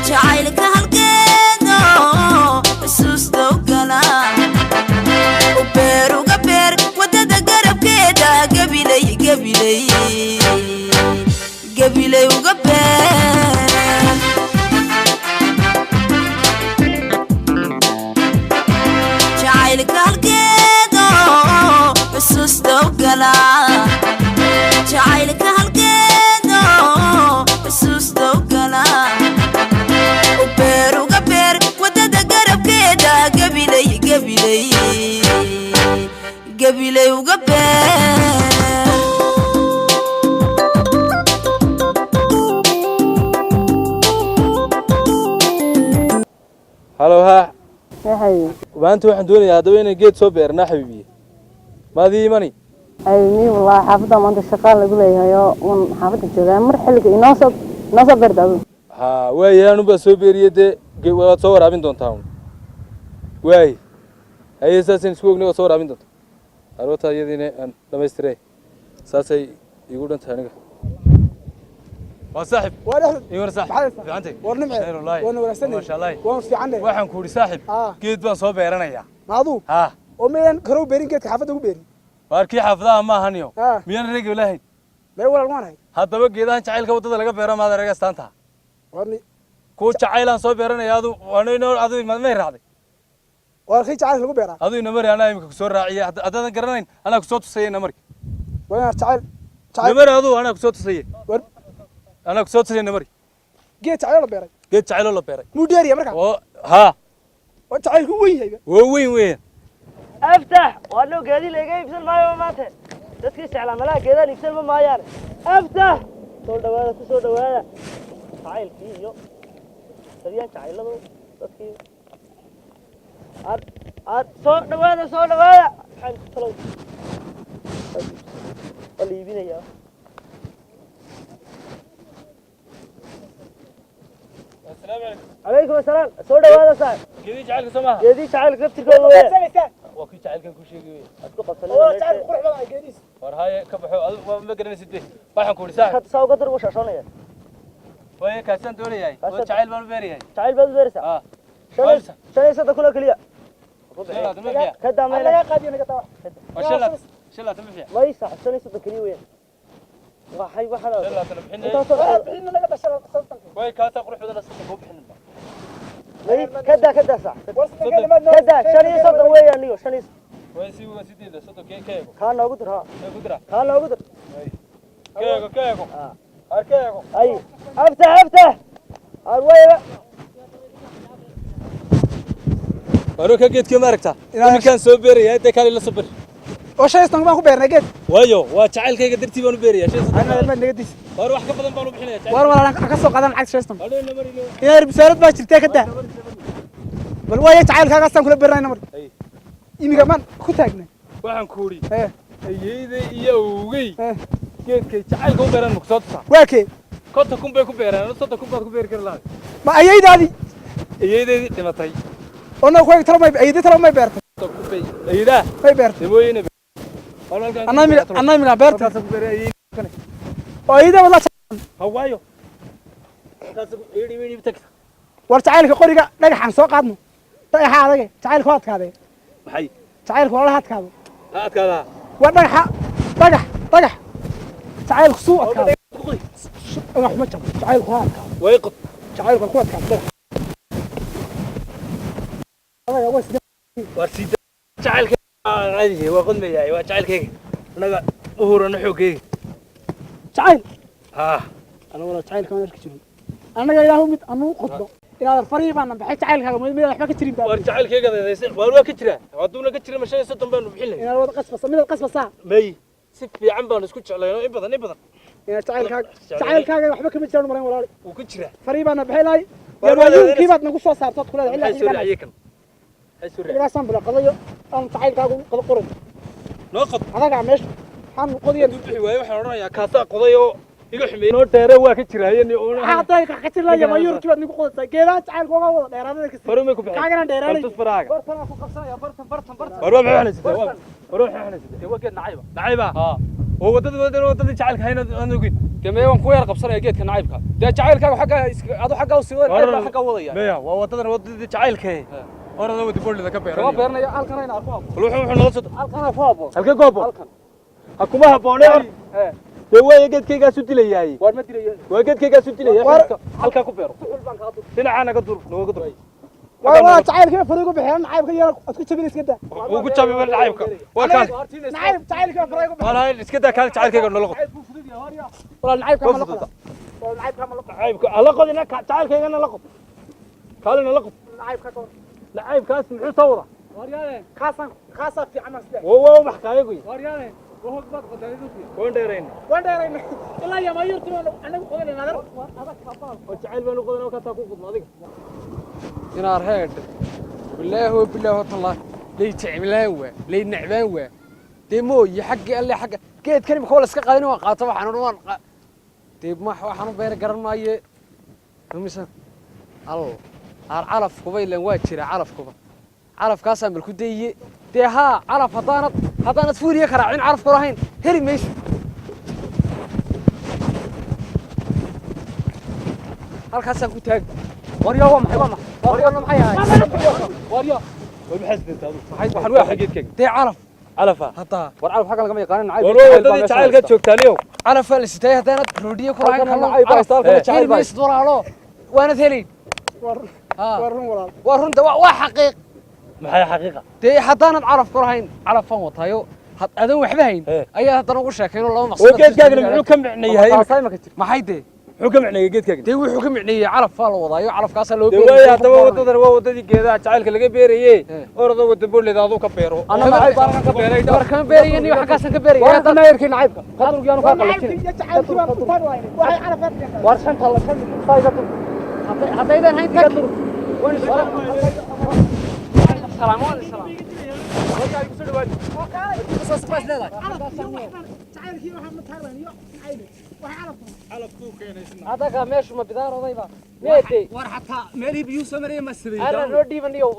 jacaylka halkeeda xusuusta u gala uga beer wadada garabkeeda gabilay uga beer jacaylka halkeeda xusuusta u gala jacaylka halkeeda xusuusta u gala uga beer wadada garabkeeda gabilay uga beer هلو ها هاي وانت waxaan doonayaa hadaba inaan geed soo beerna xabiibiye maadii mani أي والله حافظة ما أنت شغال أقول إيه ون حافظة جذا مر حلق يناسب برد ha waayaan uba soo beeriyade waad soo waraabin doontaa waay ayaysan isku ognahay soo waraabin doontaa arwata iyadina aan dhameystirey saasay igu dhantahay aniga waa saaxib iwar saaxib fiicantay warnimay wana wanaagsan ma sha Allah waan fiicannay waxaan ku uri saaxib geed baan soo beeranayaa maadu ha oo meeyan karo beerin geedka xaafadda ugu beerin waarkii xaafadaha ma ahaniyo miyaan reegi lahayn may walaal waan hay haddaba geedahan jacaylka wadada laga beero maad araga astaanta warni ku jacaylaan soo beeranaya adu ma raacday warkii jacayl lagu beeraa adu ina mari anaa imika ku soo raaciyay haddaadan garanayn anaa ku soo tusayay ina mari waa jacayl mari adu anaa ku soo tusayay أنا كسوت سيني مري. جيت على البيرة. جيت على البيرة. مو داري مركب. ها. وأنت عايز وين؟ وين؟ أفتح وأنا قاعد لي جاي يفصل معي وماته. تسكت على ملاك كذا يفصل ما معي. أفتح. صور دواء. تعال فيه يو. سريع تعال له. تسكت. صور دواء. حل خلاص. اللي يبينه يا. السلام عليكم. عليكم السلام. صور دواء صار. جديد جعلك سماه. جديد جعلك نفسك وياه. وكيل جعلك كل شيء قوي. أتوقع سلام. والله جعلك قرح بقى جديد. ورهاي كبحوا ما قدرنا نسيته. راح نقول ساعة. خد ساو قدر وش عشان يا. وين كاسن دوري هاي. وجعل بالبيري هاي. جعل بالبيري سا. شنو ستكون كليا. لا تمشي فيها. كذا ما لا قاعد ينقطع. شلا تمشي فيها. ما يصح شنو ستكون وين. وحي وحنا. شلا تلبحنا. نقطع شلا صوتك. وين كاسة قرح بدنا صوتك وبحنا. كذا صح. كذا شنو صوت وين نيو شنو. وين سوى سيدي ده صوته كيف. كان أقدر ها. كان أقدر. كيف. أركيكو. أي. أفتح. أروي. أروك جيت كم أركته. إذا كان سوبر هاي تكالي لا سوبر. وش يستنق ما هو بيرنا جد. وايو وتعال كي قدرتي بانو بيريا شيء. أنا ما نقديش. وأروح كبدن بانو بحنا. وأنا أكسر قدم عكس يستنق. يا رب ما شرتك كده. بل ويا تعال كذا أصلا كل بيرنا نمر. إيمي كمان كتاعنا. waxaan ku uri ayeeyday iyo awgay geedkay jacaylka u beeran muqsad sax waakee konta kun bay ku beeraan sodon kun baad ku beeri kar lahayd ma ayeeydaadi dhimatay ona ku tala may beertay ayeeyda may beertay mooyine annaamiga beertay ku beeray ayeeyda wala hawaayo taas weeni tag war jacaylka qoriga dhagaxan soo qaadno dhagaxa adaga jacaylka waad kaaday maxay jacaylka wala hadkaado هاتكذا ودقح طقح تعال خصوصك راح متى تعال خواك ويقط تعال خواك هذا يا وس ورسيد تعال عادي وقد ما جاي وتعال كيك انا ظهور انا حوكي تعال ها انا والله تعال كمان اركجو انا يا مid anu qodbo inaad fariin baan baxay jacaylkaaga mid waxba ka tirin baa war jacaylkayga dadaysan waa ka jira waduuna ka jira mashay soddon baan u bixin inaad wada qasbasa may si fiican baan isku jeclayno in badan inaad jacaylkaaga waxba kama jiraan maran walaal uu ku jira fariin baan baxay laay yamayuunkii baad nagu soo saartay kulada ilaa ilaa ayakan hay soo ilaa san bila qadayo aan jacaylkaaga qado qoran noo qad adaga meesh waxaan qodiyan bixi waay waxaan oranayaa kaasa qodayo iga xumay noo dheere waa ka jiraayeen oo haday ka qatila yamayuunkii baad nagu qodatay geedaha jacaylkaaga wada dheeraadada kasi farumay ku bixi kaagana dheeraanay faraaga bartan ku qabsanaya bartan warwa maxay xanaysatay warwa maxay xanaysatay waa geed nacayba ha oo wadada jacaylka hayna aan ogin damee waan ku yar qabsanaya geedka nacaybka dee jacaylkaagu xagga adu xagga u sii wada xagga wadaya maya waa wadada jacaylka orada wadi boolida ka beeranaya kama beernaya halkan ayna arko wuxuu nala soo halkan ku habo halka goobo halkan ha kuma haboonay dee way geedkayga su dilayay war ma dilayo waa geedkayga su dilayay halka ku beero dhinaca naga dur nooga dur waa jacaylka fariigu bixiyaan nacaybka yar ad ku jabin iska daa uu ku jabi nacaybka waa kan nacayb jacaylka fariigu bixiyaan walaal iska daa kan jacaylkayga nala qod wala nacaybka ma la qod nacaybka ala qodina jacaylkayga nala qod kaalina la qod nacaybka ka nacaybkaas muxuu sawra waryaale khaasan fi amas daa waa wax kaayagu waryaale wuxuu bad qodayduki koondeereen wandheerayna ilaa ya mayurtu anagu qodanayna adar oo jacayl baan u qodan oo ka taa ku qodno adiga inaar heed bilaahi tallah lay jeclaan waa lay nacbaan waa deemooyi xagga alle xagga geedkan imika wala iska qaadin waa qaato waxaan odhan waan dee waxaan u beer garan maaye rumisa al calafkuba ilaan waa jira calafkaasaan bal ku dayiye dee haa calaf haddaanad fuuriye karaacin calafku lahayn heli mayso halkaasaan ku taag waryaa waa maxay waryaana maxay ahay waryaa way maxasdinta adu waxaan waa geedkayga dee calaf calafa hadda war calaf xagga lagama yaqaanin war wadada jacaylka joogtaaniyo calaf la sitay haddaanad roodiye ku lahayn jacayl baa is walaalo waanad helin war run walaal waa runta waa xaqiiq maxay xaqiiqa dee haddaanad calaf ku lahayn calafan wataayo adan waxba hayn ayaa haddana ugu sheekayno laba maqsad oo geedkaagana muxuu ka micnayahay maxay dee muxuu ka micnayahay geedkaagana dee wuxuu ka micneeyey calafaa la wadaayo calafkaasaa loo dee way haddaba wadadan waa wadadii geedaha jacaylka laga beerayey orada wada boolida aduu ka beero baan ka beeray war kama beerayen iyo xaggaasan ka beerayay hadda nayrkii nacaybka qadurgiyaanu kaa qalajin jacaylkii baan ku taag waayay waxay calafeed war shanta la shan fayda dur haddaydan hayn ka dur salaam alaykum jacaylkii waxaa ma taag waayay هذا ماشي ما بدار ضيبه ميتي حتى مالي بيو سمري ما سبي انا نودي من يو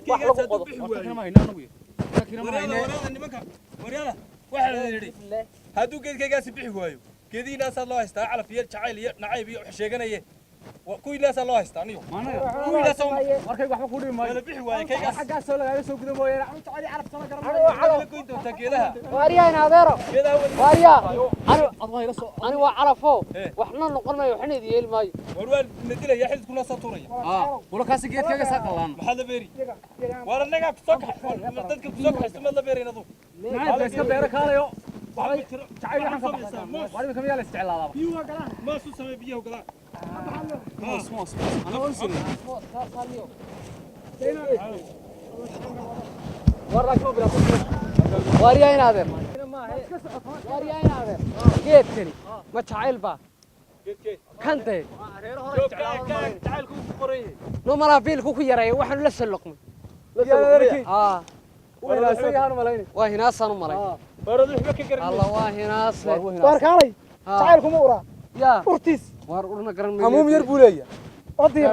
واحد لو قض وريالا واحد يري هادو geedkaygaasi bixi waayo geediinaas loo haystaa calaf iyo jacayl iyo nacayb iyo wax sheeganaya kuwiinaas loo haystaa aniyo kuwiinaas markay waxba ku dhimay wala bixi waayo kaygaas xagga soo lagaga soo gudo mooyee anu jacayl calaf soo garan la goyn doonta geedaha waariya in adeero geedaha waariya ani waa calafo waxna noqon maayo waxna idiyeel maayo war waan nadilaya xilidku la soo tuuraya wala kaasi geedkaaga saa qalaan maxaa la beeri wala naga soo kaxay dadka soo kaxay ma la beerin adu naad iska beero kaalayo waxba jacayl waxaan ka baxsan waariba kamid la isticmaalaa biyuhu galaan ma soo samee biyuhu galaan موس انا انسى وراك مو بلا واريا ينادر واريا ينادر جيت كني ما تعال با كنت تعال كو قريه لو ما بيل كو يراي waxaan la salqmay وهنا صانو ملاي baradu waxba ka garan الله وهنا war kaalay jacaylku ma uraa يا urtiis war urna garan hamuum yar buu leeyahay odii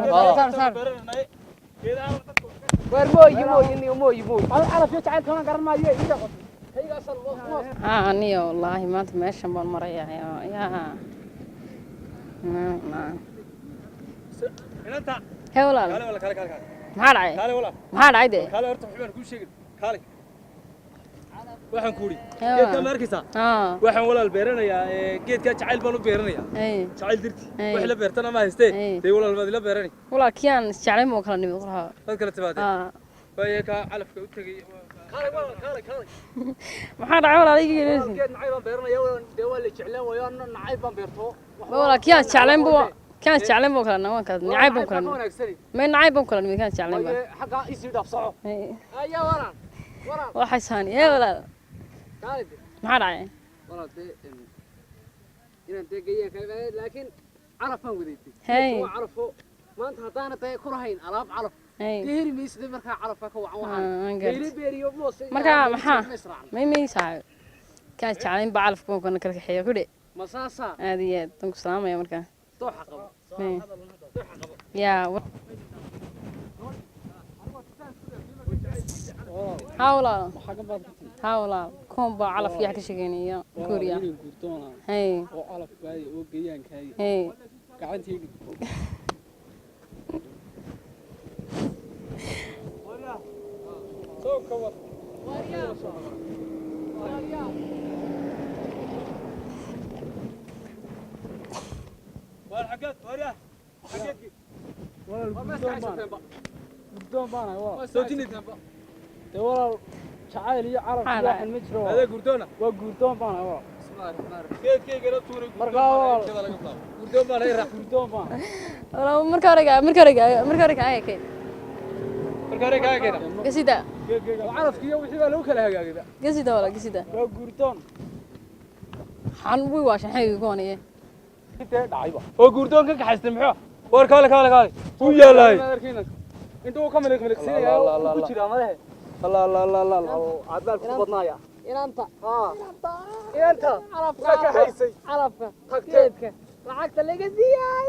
war mooyi aan calaf iyo jacaylka ma garan maayo ida qod aniyo wallaahi maanta meeshan baan marayaa yaa inanta hee walaal kale wala kale maxaa dhacay kale wala maxaa dhacay dee kale horta waxbaan ku sheegin kale waxaan ku uri Yaa. geedka ma arkaysaa haa waxaan walaal beeranayaa geedka jacayl baan u beeranayaa ay jacayl dirti Ay. wax la beertana ma haystee Ay. dee walaal baad ila beerani walaal kiyaan isjeclay moo kala nimid qorha dad kale timaadeen haa waaye ka calafka u tagay kale maxaa dhacay walaal iga geeleysin geed nacayb baan beeranaya dee waa la jeclaan waayo nacayb baan beerto walaal kiyaan isjeclayn buu kala nawan kala nacayb buu kala nimid wanaagsan may nacayb buu kala nimid kiyaan isjeclayn ba xagga isii dhaaf soco ayaa waran waxay saani hee walaal kale maxaa dhacay walaal dee inaan dee geeyaan kale laakiin calafaan wadeegtay hey waa calafo maanta haddaana dee ku lahayn alaab calaf hey geeri maysid markaa calafka ka wacan waxaan aan gaartay geeri beeriyo moos markaa maxaa may saaxiib kiyaan isjeclayn ba calafka moo kana kala kaxeeya ku dhe masaasa aad iyo aad tan ku salaamaya markaa dooxa qabo yaa ها ولا ها ولا كون با على في حكي شقينية كوريا guurtoona هاي oo calafkaaga oo geeyaankaaga هاي gacantii soo kawar waar xageed waaryaa xageedkii gurdoon baana waa soo jinaysaanba dee walaal jacayl iyo carab Xaala. iyo waxan ma jiro adee gurdoona waa guurdoon baana waa geedkaygana tuuray Markaa waa- gurdoon baa laga raax guurdoon baana والله مركرك هاي كيد marka hore kaaga keena قصيدة oo calafkiiyo wixii baa lagu kala hagaagida قصيدة ولا قصيدة waa guurdoon حنبوي واشن حي كوني intee dhacayba oo gurdoon ka kaxaystay muxuu war kaale uu yaalaay intuu ka miligmiligsiinaya ku jira madahe allah allah allah allah cadbaal ku badnaaya inanta inanta calafka ka haysay calafka tagtay lacagta laga siiyay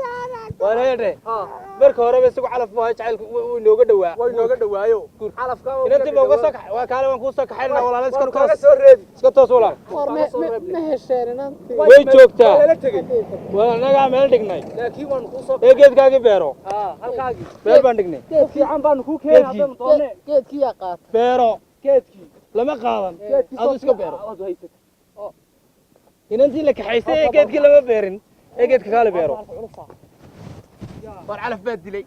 waan heedhe ha marka horeba isagu calaf buu ahaa jacaylku wuu inooga dhawaa way nooga dhawaayo calafka inantii ba uga soo kaxay waa kaale waan kuu soo kaxaynaa walaalo iska kaga toos soo reebi iska toos walaal ma hesheen inantii way joogtaa la tegey waa anagaa meel dhignay laakiin waan ku soo ee geedkaagii beero ha halkaagi beer baan dhignay geed fiican baan ku keenay haddaan doonne geedkii yaa qaata beero geedkii lama qaadan geedkii adu iska beero aad haysatay inantii la kaxaystay ee geedkii lama beerin ee geedka kaale beero war calaf baad dilay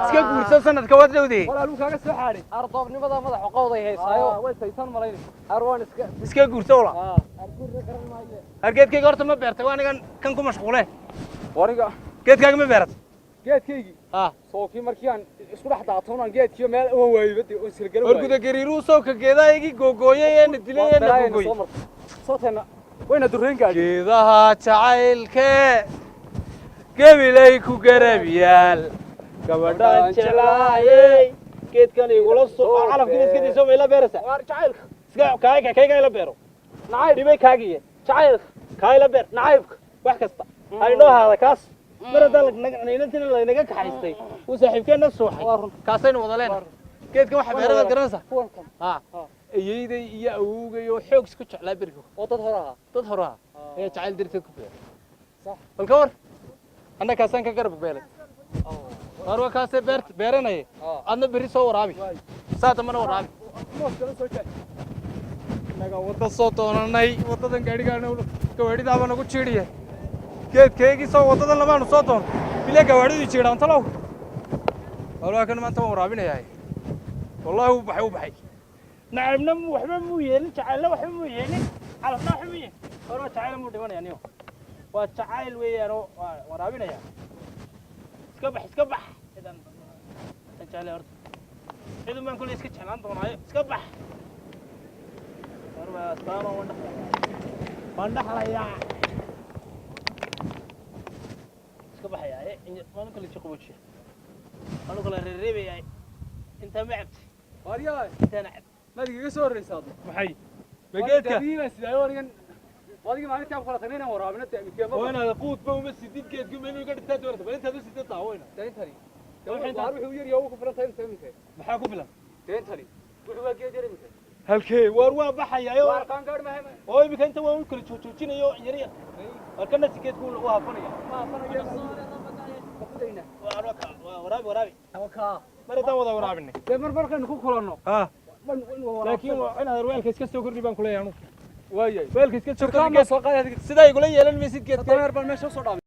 iska guursan sanadka waad dhowdee walaaluu kaaga soo xaaday ardoobnimada madaxa qowday haysaayo way saysan malayn arwaan iska iska guursa wala ha hargeedkayga horta ma beertay waa anigan kan ku mashquule wariga geedkaaga ma beeratay geedkaygii ha sookii markii aan isku dhex daatoonaan geedkiyo meel uwan waayey badi oo silgalo war guda gariiruu sawka geedahaygii googooyay ee na dilay ee na googooyay sooteena wayna durreyn gaadhi geedaha jacaylkee gabilay ku garab yaal gabadhaan jeclaayey geedkan igula soo calafkii iskadiisa ma ila beeraysaa waar jacaylka iska kayga ila beero nacayb dhibay kaagiye jacaylka kaa ila beer nacaybka wax kasta aynoo haada kaas mar haddaan inantina laynaga kaxaystay uu saaxiibkeenna suuxay kaasaynu wada leenahay geedkan waxa beerada garanaysaa kuwankan ha ayeeyday iyo awowgay oo xoog isku jeclaa berigo oo dad hore ahaa dad hore ah ayaa jacayl darteed ku beeray bal ka war anna kaasaan ka garab beelay waar waa kaasee beeranaya adna berri soo waraabi saa dambana waraabi moos kala soo jaay innaga wadda soo doonanay waddadan gaadhigaana gawaadhidaaba nagu jiidhiya geedkaygii soo waddadan lamaanu soo doon bile gawaadhidii jiidhaan talow walwaa kan maanta waan waraabinayaa wallaahi wuu baxay nacabna waxba muu yeelin jacaylna waxba muu yeelin calafna waxba muu yeelin horoo jacayl muu dhimanaya niyo waa jacayl weeyaanoo waa waraabinaya iska bax idan jecel horta ciidan baan kulli iska jeclaan doonaayo iska bax warba astaano waan dhaxlayaa iska baxayaa waan kala jiqoobay waan kala reereebayay inta ma cabti waaryahay intaan cab maadiga iga soo horreysaado maxay bageedka diilan sidaa warigan waadiga maalintii aan kala tagnay inaan waraabino taamikeema waa inaad quudba uma sidid geedku meel iga dhigtaa doonta bal intaad u sidid taawayna deentani waxay waar wuxuu yar yahay ugu filan tahay inta iminka maxaa ku filan deentani wuxuu waa geed yar iminka halkee waar waa baxayaa waar qaan gaadh maahay oo imika inta waan u kala joojinayo yar yar warkana sikeedku u haafanaya waa waraabi mar haddaan wada waraabinay dee mar markaynu ku kulanno ha laakiin waa inaad weelka iska soo kordhi baan kuleeyahay anugu waayay weelka iska soo Turkaan kordhi soo qaadi sidaa igula yeelan maysid geedka dameer baan meesha soo dhaabay